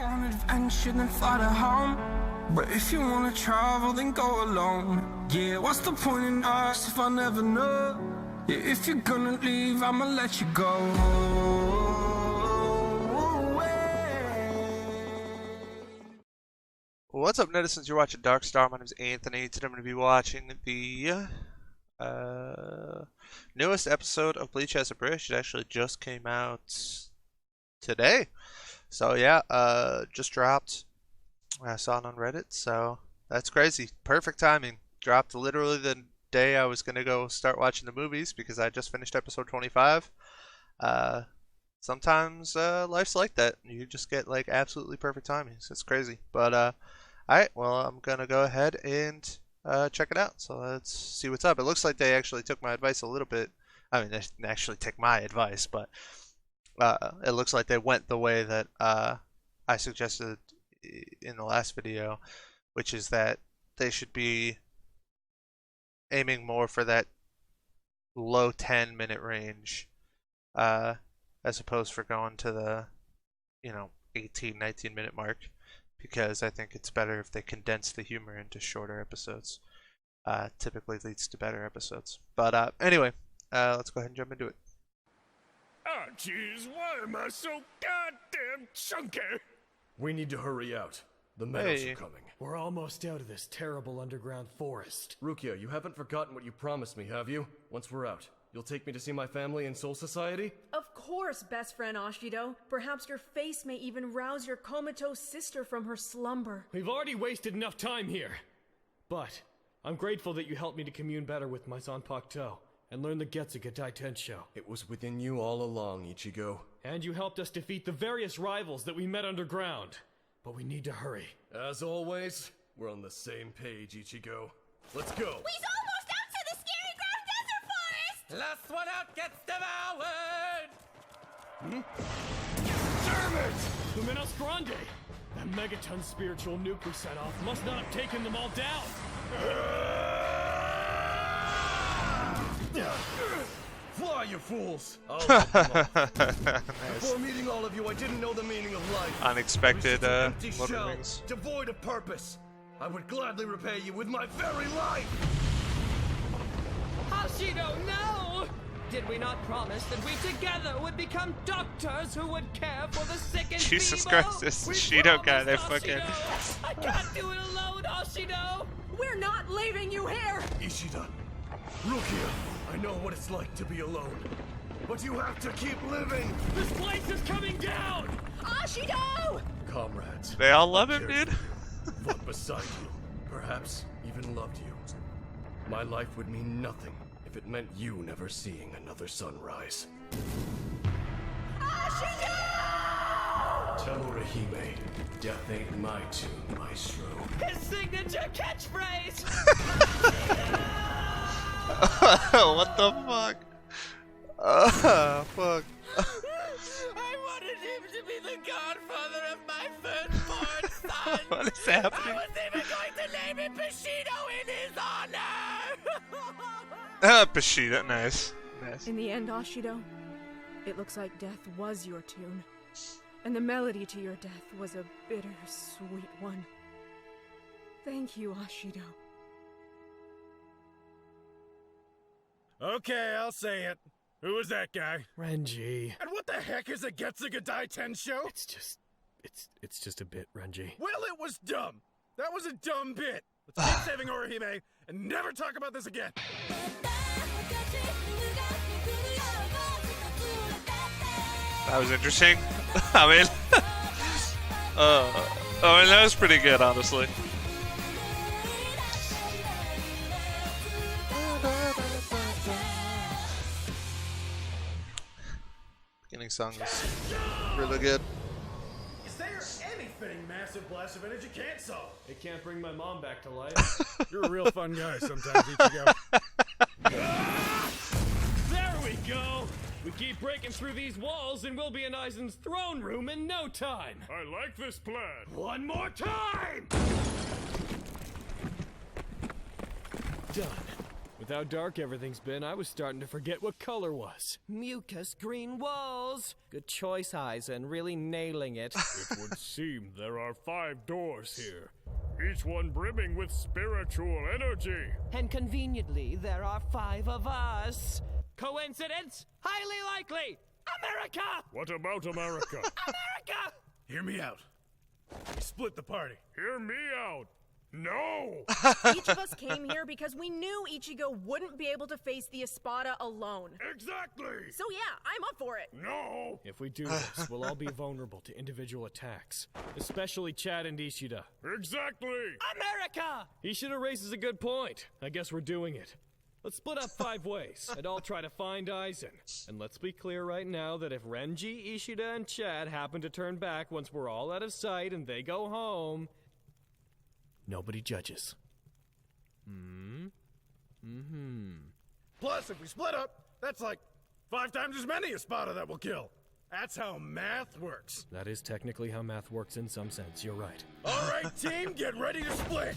want adventure, then fly to home. But if you wanna travel, then go alone. Yeah, what's the point in us if I never know? Yeah, if you're gonna leave, I'ma let you go. What's up, netizens? You're watching DarkStar. My name is Anthony. Today I'm going to be watching the newest episode of Bleach as Abridged. It actually just came out today. So yeah, just dropped. I saw it on Reddit, so that's crazy. Perfect timing. Dropped literally the day I was going to go start watching the movies because I just finished episode 25. Sometimes life's like that. You just get like absolutely perfect timings. It's crazy. But alright, well, I'm gonna go ahead and check it out. So let's see what's up. It looks like they actually took my advice a little bit. I mean, they didn't actually take my advice, but it looks like they went the way that I suggested in the last video, which is that they should be aiming more for that low 10-minute range as opposed for going to the 18-19-minute mark, because I think it's better if they condense the humor into shorter episodes. Typically leads to better episodes. But anyway, let's go ahead and jump into it. Ah, jeez, why am I so goddamn chunky? We need to hurry out. The meadows Hey. are coming. We're almost out of this terrible underground forest. Rukia, you haven't forgotten what you promised me, have you? Once we're out, you'll take me to see my family in Soul Society? Of course, best friend Ashido. Perhaps your face may even rouse your comatose sister from her slumber. We've already wasted enough time here. But I'm grateful that you helped me to commune better with my Zanpakuto and learn the Getsuga Daitensho. It was within you all along, Ichigo. And you helped us defeat the various rivals that we met underground. But we need to hurry. As always, we're on the same page, Ichigo. Let's go! He's almost out to the scary ground desert forest! Last one out gets devoured! Damn it! Luminos Grande! That megaton spiritual nuke we set off must not have taken them all down! Fly, you fools! I'll help them off. Before meeting all of you, I didn't know the meaning of life. Unexpected I was just an empty loading shell, rings. devoid of purpose. I would gladly repay you with my very life! Ashido, no! Did we not promise that we together would become doctors who would care for the sick and Jesus feeble? Christ, this We Shido guy, they promised, fucking... Ashido. I can't do it alone, Ashido! We're not leaving you here! Ishida, Rukia, I know what it's like to be alone. But you have to keep living! This place is coming down! Ashido! Comrades. They all love him, I cared dude. you, fought beside you, perhaps even loved you. My life would mean nothing if it meant you never seeing another sunrise. Ashido! Tell Orihime, death ain't my tune, maestro. His signature catchphrase! What the fuck? Fuck. I wanted him to be the godfather of my firstborn son! What is happening? I was even going to name him Bushido in his honor! Pashida, nice. Nice. In the end, Ashido, it looks like death was your tune. And the melody to your death was a bitter, sweet one. Thank you, Ashido. Okay, I'll say it. Who was that guy? Renji. And what the heck is a Getsuga Daitensho? It's just a bit, Renji. Well, it was dumb. That was a dumb bit. Let's keep saving Orihime and never talk about this again. That was interesting. I mean, that was pretty good, honestly. Beginning song is really good. Is there anything Massive Blast of Energy can't solve? It can't bring my mom back to life. You're a real fun guy sometimes, Ichigo. There we go! We keep breaking through these walls and we'll be in Aizen's throne room in no time! I like this plan. One more time! Done. With how dark everything's been, I was starting to forget what color was. Mucus green walls. Good choice, Aizen. Really nailing it. It would seem there are 5 doors here, each one brimming with spiritual energy. And conveniently, there are 5 of us. Coincidence? Highly likely. America! What about America? America! Hear me out. We split the party. Hear me out. No! Each of us came here because we knew Ichigo wouldn't be able to face the Espada alone. Exactly! So yeah, I'm up for it. No! If we do this, we'll all be vulnerable to individual attacks. Especially Chad and Ishida. Exactly! America! Ishida raises a good point. I guess we're doing it. Let's split up 5 ways, and I'll try to find Aizen. And let's be clear right now that if Renji, Ishida, and Chad happen to turn back once we're all out of sight and they go home, nobody judges. Plus, if we split up, that's like 5 times as many Espada that will kill. That's how math works. That is technically how math works in some sense, you're right. All right, team, get ready to split.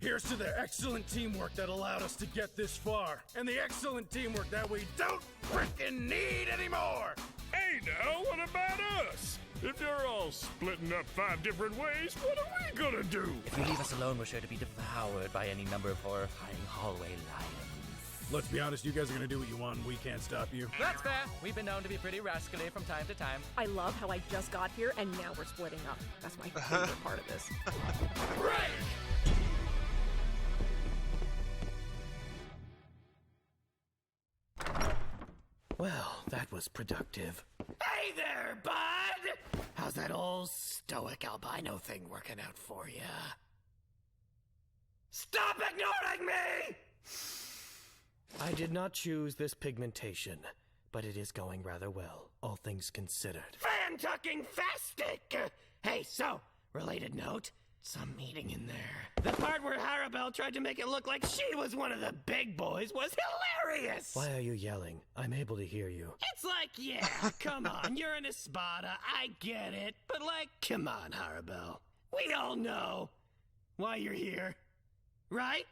Here's to the excellent teamwork that allowed us to get this far, and the excellent teamwork that we don't frickin' need anymore. Hey now, what about us? If you're all splitting up 5 different ways, what are we gonna do? If you leave us alone, we're sure to be devoured by any number of horrifying hallway lions. Let's be honest, you guys are gonna do what you want, and we can't stop you. That's fair. We've been known to be pretty rascally from time to time. I love how I just got here and now we're splitting up. That's my favorite part of this. Well, that was productive. Hey there, bud! How's that old stoic albino thing working out for you? Stop ignoring me! I did not choose this pigmentation, but it is going rather well, all things considered. Fan-tucking fastic! Hey, so, related note, some meeting in there. The part where Harabel tried to make it look like she was one of the big boys was hilarious! Why are you yelling? I'm able to hear you. It's like, yeah, come on, you're an Espada, I get it, but like, come on, Harabel. We all know why you're here, right?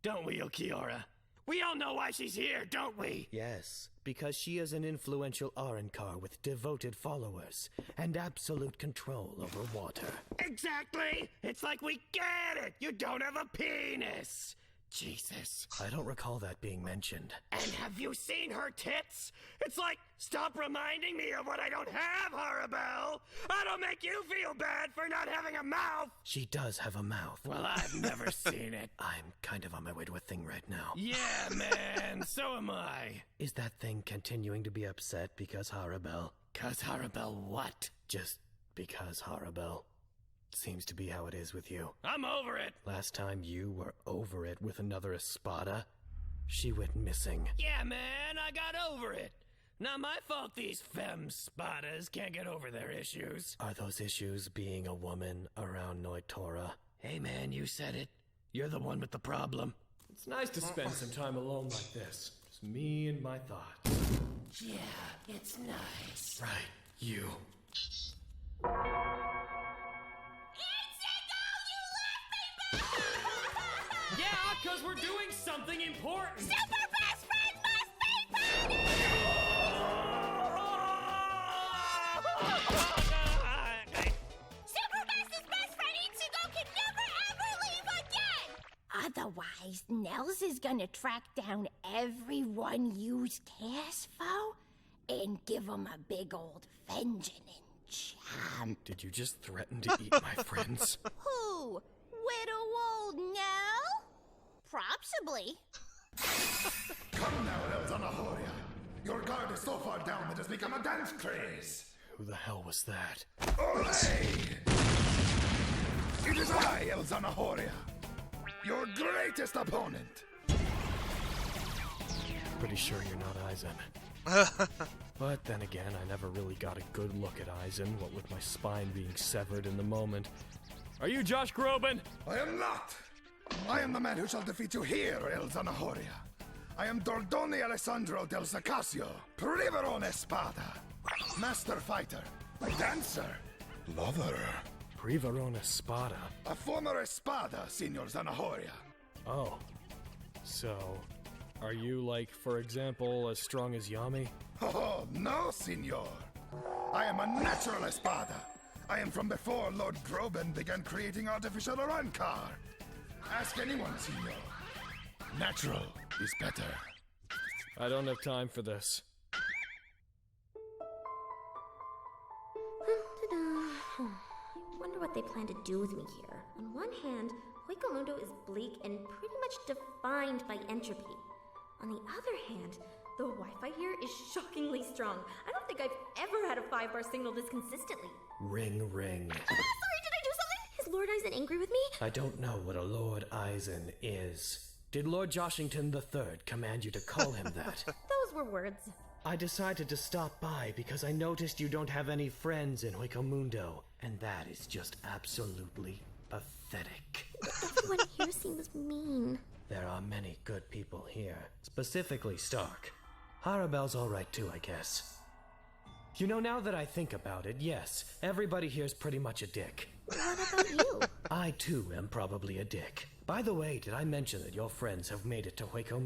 Don't we, Okiora? We all know why she's here, don't we? Yes, because she is an influential Arrancar with devoted followers and absolute control over water. Exactly! It's like we get it! You don't have a penis! Jesus. I don't recall that being mentioned. And have you seen her tits? It's like, stop reminding me of what I don't have, Harabel! I don't make you feel bad for not having a mouth! She does have a mouth. Well, I've never seen it. I'm kind of on my way to a thing right now. Yeah, man, so am I. Is that thing continuing to be upset because Harabel? 'Cause Harabel what? Just because Harabel. Seems to be how it is with you. I'm over it! Last time you were over it with another Espada, she went missing. Yeah, man, I got over it. Not my fault these femme spadas can't get over their issues. Are those issues being a woman around Noitora? Hey, man, you said it. You're the one with the problem. It's nice to spend some time alone like this. Just me and my thoughts. Yeah, it's nice. Right, you. Yeah, 'cause we're doing something important! Super best friend must be punished! Super Best's best friend Ichigo can never ever leave again! Otherwise, Nels is gonna track down everyone used Casfo and give him a big old vengeance champ. Did you just threaten to eat my friends? Who? Widow old Nell? Possibly. Come now, Elzanahoria. Your guard is so far down that it's become a dance craze. Who the hell was that? Olay! It is I, Elzanahoria, your greatest opponent. Pretty sure you're not Aizen. But then again, I never really got a good look at Aizen, what with my spine being severed in the moment. Are you Josh Groban? I am not. I am the man who shall defeat you here, Elzanahoria. I am Dordoni Alessandro del Zacasio, Priverone Espada, master fighter, dancer, lover. Priverone Espada? A former Espada, Signor Zanahoria. Oh. So, Are you, like, for example, as strong as Yami? Oh, no, senor. I am a natural espada. I am from before Lord Groban began creating artificial Arankar. Ask anyone, senor. Natural is better. I don't have time for this. I wonder what they plan to do with me here. On one hand, Hueco is bleak and pretty much defined by entropy. On the other hand, the Wi-Fi here is shockingly strong. I don't think I've ever had a 5-bar signal this consistently. Ring, ring. Sorry, did I do something? Is Lord Aizen angry with me? I don't know what a Lord Aizen is. Did Lord Joshington III command you to call him that? Those were words. I decided to stop by because I noticed you don't have any friends in Hueco, and that is just absolutely pathetic. Everyone here seems mean. There are many good people here, specifically Stark. Harabel's alright too, I guess. You know, now that I think about it, yes, everybody here's pretty much a dick. What about you? I too am probably a dick. By the way, did I mention that your friends have made it to Hueco,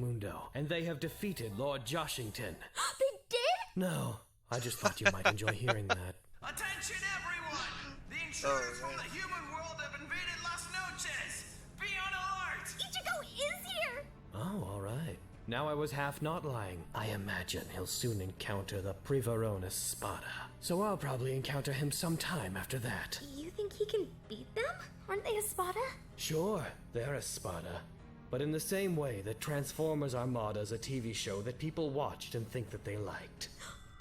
and they have defeated Lord Joshington? They did? No, I just thought you might enjoy hearing that. Attention everyone! The intruders from the human world have invaded Las Noches! Be on alert! Ichigo is here! Oh, alright. Now I was half not lying. I imagine he'll soon encounter the Privarona Spada. So I'll probably encounter him sometime after that. You think he can beat them? Aren't they a Spada? Sure, they're a Spada. But in the same way that Transformers Armada is a TV show that people watched and think that they liked.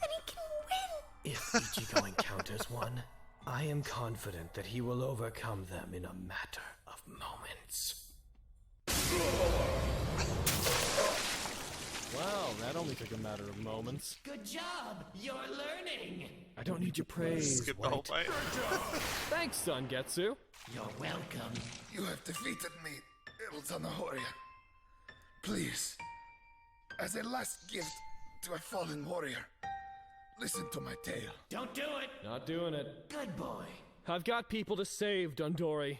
Then he can win! If Ichigo encounters one, I am confident that he will overcome them in a matter of moments. Wow, that only took a matter of moments. Good job! You're learning! I don't need your praise, Skip the whole White. fight. Thanks, Son Getsu. You're welcome. You have defeated me, Ilzanahoria. Please, as a last gift to a fallen warrior, listen to my tale. Don't do it! Not doing it. Good boy. I've got people to save, Dondori.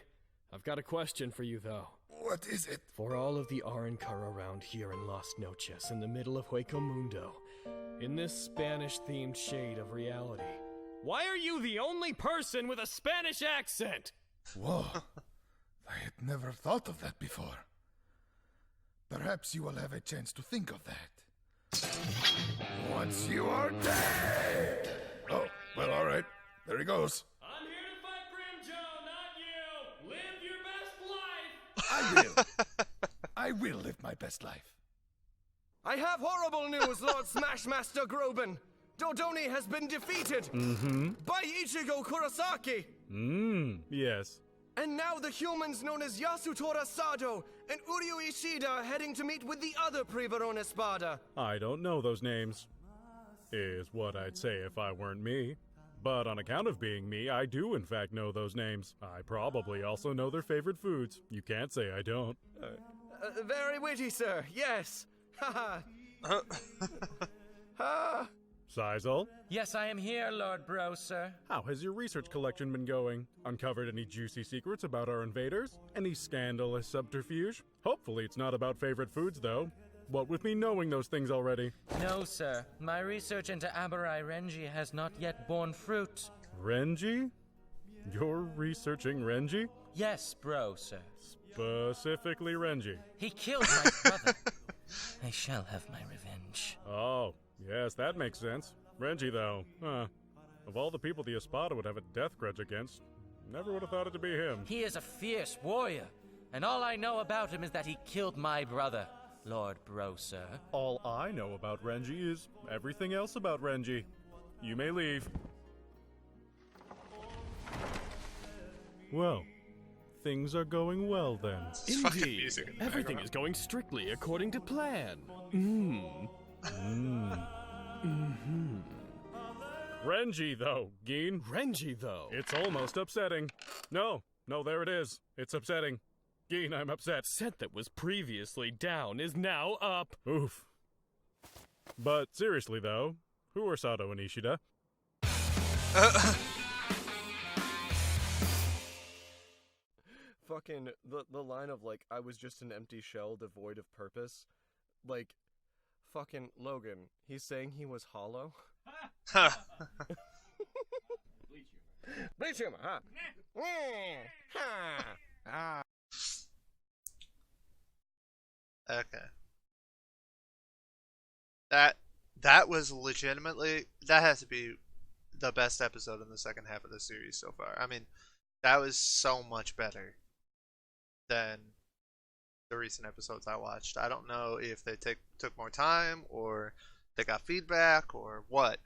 I've got a question for you, though. What is it? For all of the Arankar around here in Las Noches, in the middle of Hueco, in this Spanish-themed shade of reality, why are you the only person with a Spanish accent? Whoa. I had never thought of that before. Perhaps you will have a chance to think of that. Once you are dead! Oh, well, alright. There he goes. I'm here to fight Grimjo, not you! Live your best life! I will. I will live my best life. I have horrible news, Lord Smashmaster Groban. Dodoni has been defeated by Ichigo Kurosaki. Yes. And now the humans known as Yasutora Sado and Uryu Ishida are heading to meet with the other Privarona Spada. I don't know those names, is what I'd say if I weren't me. But on account of being me, I do in fact know those names. I probably also know their favorite foods. You can't say I don't. Very witty, sir. Yes. Haha. Sizel? Yes, I am here, Lord Bro, sir. How has your research collection been going? Uncovered any juicy secrets about our invaders? Any scandalous subterfuge? Hopefully it's not about favorite foods, though. What with me knowing those things already? No, sir. My research into Abarai Renji has not yet borne fruit. Renji? You're researching Renji? Yes, Bro, sir. Specifically Renji. He killed my brother. I shall have my revenge. Oh, yes, that makes sense. Renji, though, of all the people the Espada would have a death grudge against, never would have thought it to be him. He is a fierce warrior, and all I know about him is that he killed my brother, Lord Bro, sir. All I know about Renji is everything else about Renji. You may leave. Well, things are going well then. Indeed. Everything is going strictly according to plan. Renji, though, Geen. Renji, though. It's almost upsetting. No, there it is. It's upsetting. Geen, I'm upset. Set that was previously down is now up. Oof. But seriously, though, who are Sato and Ishida? Fucking, the line of, like, I was just an empty shell devoid of purpose. like, fucking Logan. He's saying he was hollow. Bleach humor, huh? Okay. That was legitimately, that has to be the best episode in the second half of the series so far. I mean, that was so much better than the recent episodes I watched. I don't know if they took more time or they got feedback or what,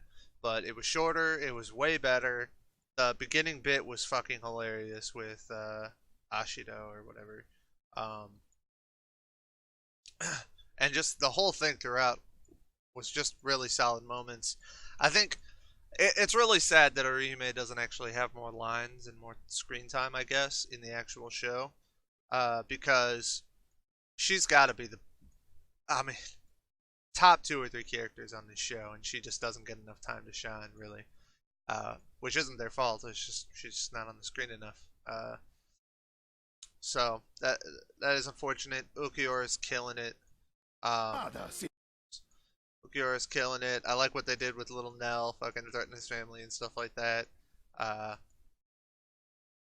but it was shorter, it was way better. The beginning bit was fucking hilarious with Ashida or whatever. And just the whole thing throughout was just really solid moments. I think it's really sad that Orihime doesn't actually have more lines and more screen time, I guess, in the actual show. Because she's got to be top 2 or 3 characters on this show, and she just doesn't get enough time to shine, really. Which isn't their fault. It's just she's just not on the screen enough. So that is unfortunate. Ukiyora's killing it. Ukiyora's killing it. I like what they did with little Nell, fucking threatening his family and stuff like that.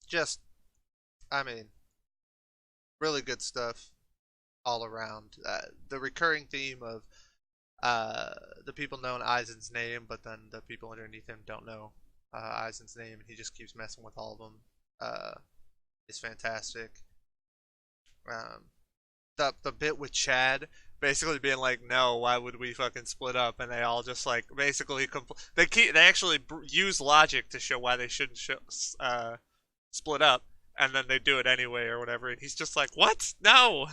Just, I mean, really good stuff all around. The recurring theme of the people know Aizen's name, but then the people underneath him don't know Aizen's name, and he just keeps messing with all of them. Is fantastic. The bit with Chad basically being like, no, why would we fucking split up? And they all just like basically they actually use logic to show why they shouldn't split up, and then they do it anyway or whatever. And he's just like, what? No.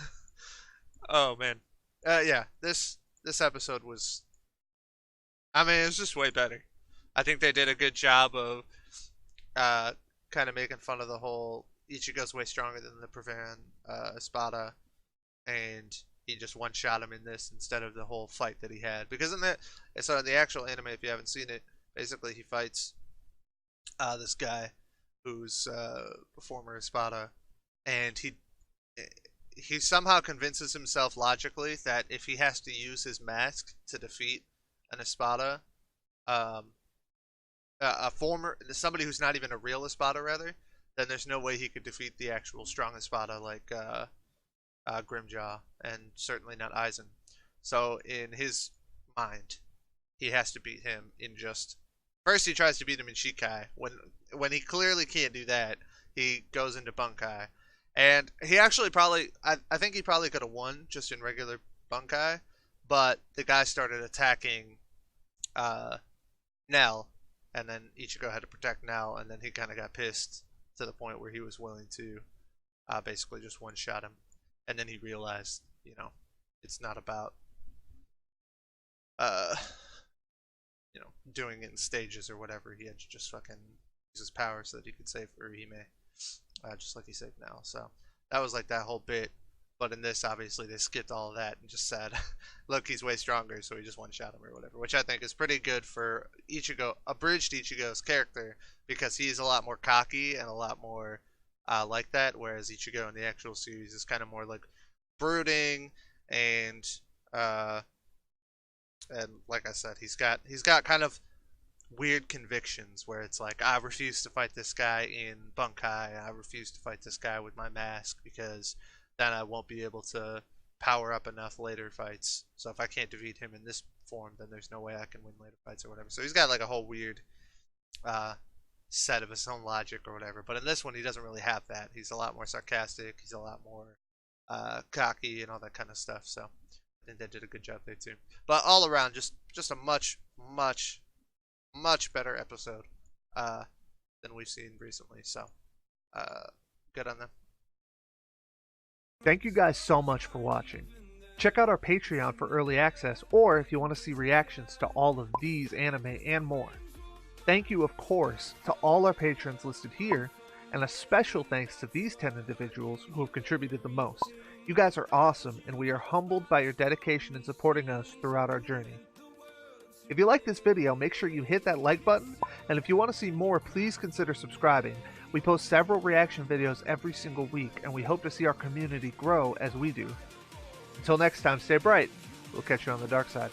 Oh man. Yeah. This episode was, I mean, it was just way better. I think they did a good job of kind of making fun of the whole Ichigo's way stronger than the Prevan Espada, and he just one-shot him in this instead of the whole fight that he had. Because in the actual anime, if you haven't seen it, basically he fights this guy who's a former Espada, and he somehow convinces himself logically that if he has to use his mask to defeat an Espada, somebody who's not even a real Espada, rather, then there's no way he could defeat the actual strong Espada like Grimjaw, and certainly not Aizen. So in his mind, he has to beat him in just... First he tries to beat him in Shikai. When he clearly can't do that, he goes into Bunkai. And he actually probably... I think he probably could have won just in regular Bunkai, but the guy started attacking Nell, and then Ichigo had to protect Nell, and then he kind of got pissed to the point where he was willing to basically just one-shot him. And then he realized, you know, it's not about, doing it in stages or whatever. He had to just fucking use his power so that he could save Urihime, just like he saved Nell. So that was like that whole bit. But in this, obviously, they skipped all of that and just said, look, he's way stronger, so he just one-shot him or whatever. Which I think is pretty good for Ichigo, Abridged Ichigo's character, because he's a lot more cocky and a lot more like that, whereas Ichigo in the actual series is kind of more like brooding and like I said, he's got kind of weird convictions where it's like, I refuse to fight this guy in Bunkai, I refuse to fight this guy with my mask because then I won't be able to power up enough later fights. So if I can't defeat him in this form, then there's no way I can win later fights or whatever. So he's got like a whole weird set of his own logic or whatever. But in this one, he doesn't really have that. He's a lot more sarcastic. He's a lot more cocky and all that kind of stuff. So I think they did a good job there too. But all around, just a much better episode than we've seen recently. So good on them. Thank you guys so much for watching. Check out our Patreon for early access, or if you want to see reactions to all of these anime and more. Thank you, of course, to all our patrons listed here, and a special thanks to these 10 individuals who have contributed the most. You guys are awesome, and we are humbled by your dedication in supporting us throughout our journey. If you like this video, make sure you hit that like button, and if you want to see more, please consider subscribing. We post several reaction videos every single week, and we hope to see our community grow as we do. Until next time, stay bright. We'll catch you on the dark side.